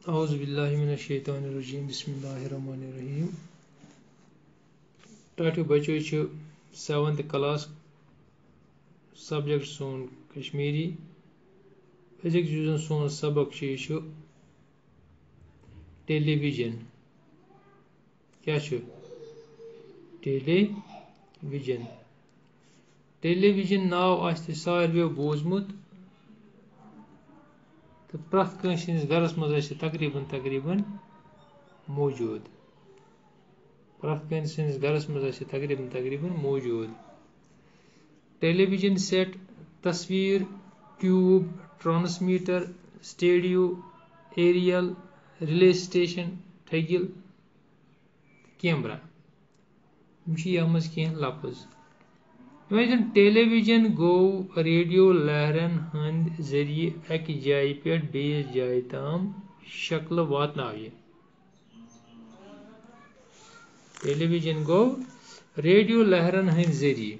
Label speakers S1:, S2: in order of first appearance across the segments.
S1: Auzubillahiminash-shaytanir-rajim. Bismillahir-rahmanir-rahim. Tatu bacho chu 7th class subject son Kashmiri. Physics juzan son sabak chu television. Kya chu? Television. Television now asti sarve bozmut. तो प्रथ Kans gross मज तकरीबन मौजूद प्रथ Kans gross मज तकरीबन मौजूद television set तस्वीर tube transmitter studio aerial relay station ठगिल camera मज कह लफ्ज टेलीविजन गो रेडियो लहरन हंद जरिए एक जाय पे बेस जाय ताम शक्ल वातनावे टेलीविजन गो रेडियो लहरन हंद जरिए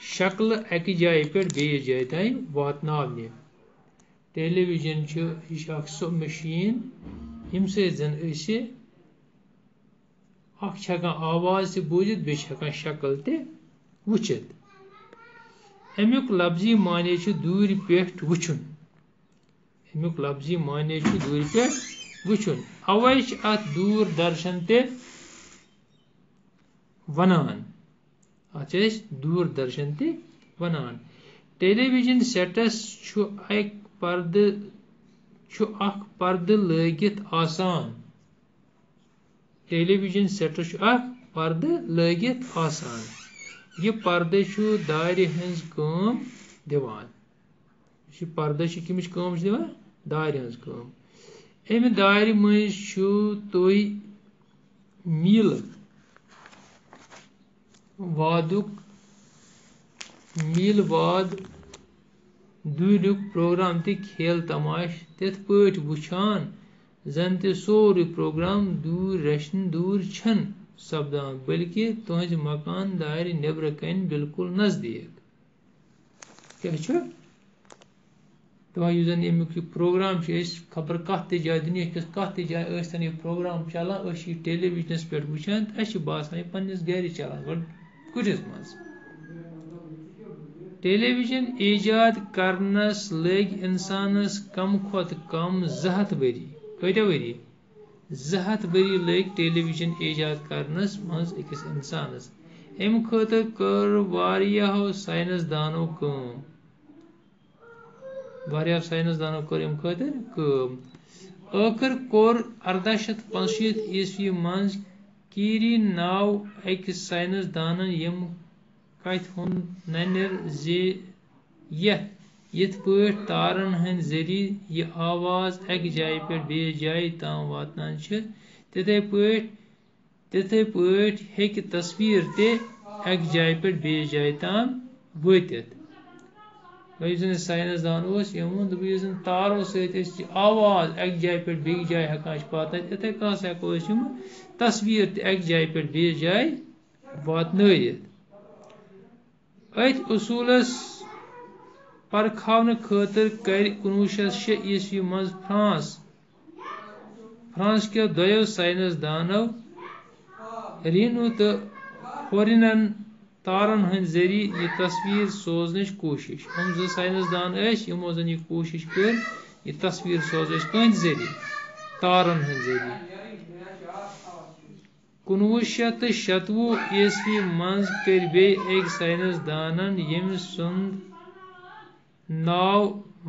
S1: शक्ल एक जाय पे बेस जाय ताम वातनावे टेलीविजन सो मशीन यम जन आवाज से बूझित बे शक्ल ते वुचित अमुक लफ्जी माने दूर पे वुचुन अमुक लफ्जी माने दूर पे वुचुन अवै अत दूरदर्शन ते वनान अत दूरदर्शन ते वनान टेलीविजन सेटस अख पर्द लगित आसान टेलीविजन सेटस अख पर्द लगित आसान यह पर्दे दार हज कम दिवान पर्दे कमिच कम दिवान दार हज कम अमि दार मज तुह मील वाद दूरिक प्रोग्राम ते खेल तमाश तिथ पट वुछान जन ते सोरे प्रोग्राम दूर छन सपदान बल्कि तुहज मकान दार नबर कन बिल्कुल नजदीक क्या तो अमुक प्रोग्राम खबर कत जाए दुनिया कत जाए यह प्रोग्राम चलान टेलीविजनस पे वुचान बासान पन्निस गर चलान गुटिस मज टेलीविजन ईजाद करनस लग इंसानस कम खुद कम 200 वरी कत्या वरी 200 वरी लग टेलीविजन ईजाद करनस मज अकिस इंसानस अम खतर कर वारियाहो साइंसदानों काम वारियाहो साइंसदानों कर अम खतर काम आखिर कोर 1865 ईस्वी मज कीरी नाव अकिस साइंसदानन यम कत हुन ननर जे यथ पट तारन हंद जरिए यह आवाज एक जाय पे बेस जाय ताम वातनान तिथे पट हेक तस्वीर ते एक जाय पे बेस जाय ताम वतित साइंसदान यम तारो सत आवाज एक जाय पे बेस जाय हेकान वात इथे कस हेको तस्वीर ते एक जाय पे बेस जाय वातनयित अत उसूलस परखावन खतर कर 1906 ईस्वी मज फ्रांस के दो साइंसदानों रीनू तो फोरिनन तारन हंद जरिए यह तस्वीर सोजन कोशिश हम जो साइंसदान यमो जन यह कोशिश कर यह तस्वीर सोज कह जरिए तारन हंद जरिए 1927 ईस्वी मज कर बे एक साइंसदानन यम सुंद नाव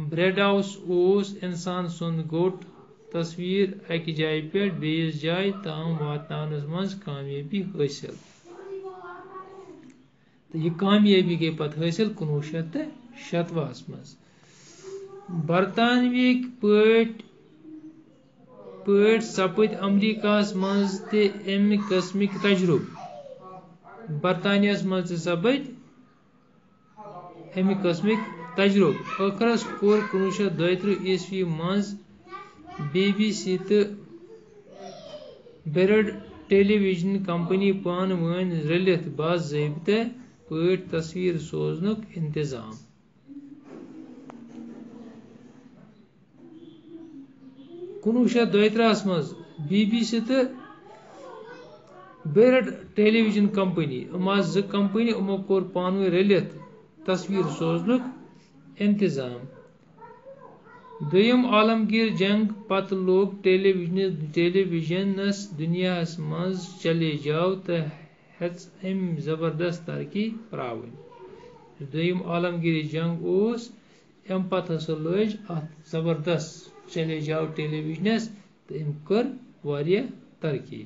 S1: ब्रेडाउस ओस इंसान सुंद गोट तस्वीर एक जाय पे बेस जाय ताम वातनानस मज कामयाबी हासिल तो यह कामयाबी गई पत हासिल 1927 मज बरतानविक पट सपद अमरीकास मज ते अमि कस्मिक तजुर्ब बरतानियास मज सपद अमि कस्मिक तजुर्ब आखरस कोर 1932 ईस्वी मज BBC तो बेरड टेलीविजन कंपनी पान वन रलित बाज़ाब्ता पट तस्वीर सोजनुक इंतजाम 1932 मज BBC तो बेरट टेलीविजन कंपनी जो कंपनी उमो कोर पानवे रलित तस्वीर सोजनुक इंतजाम। दोयम आलमगीर जंग पत लोग टेलीविजनस दुनियास मज चले जाओ तो हेच जबरदस्त तरक्की प्रावन। दोयम आलमगीर जंग उस अम पत हसा लज अत जबरदस्त चले जाओ टेलीविजनस तो अम कर वारिया तरक्की।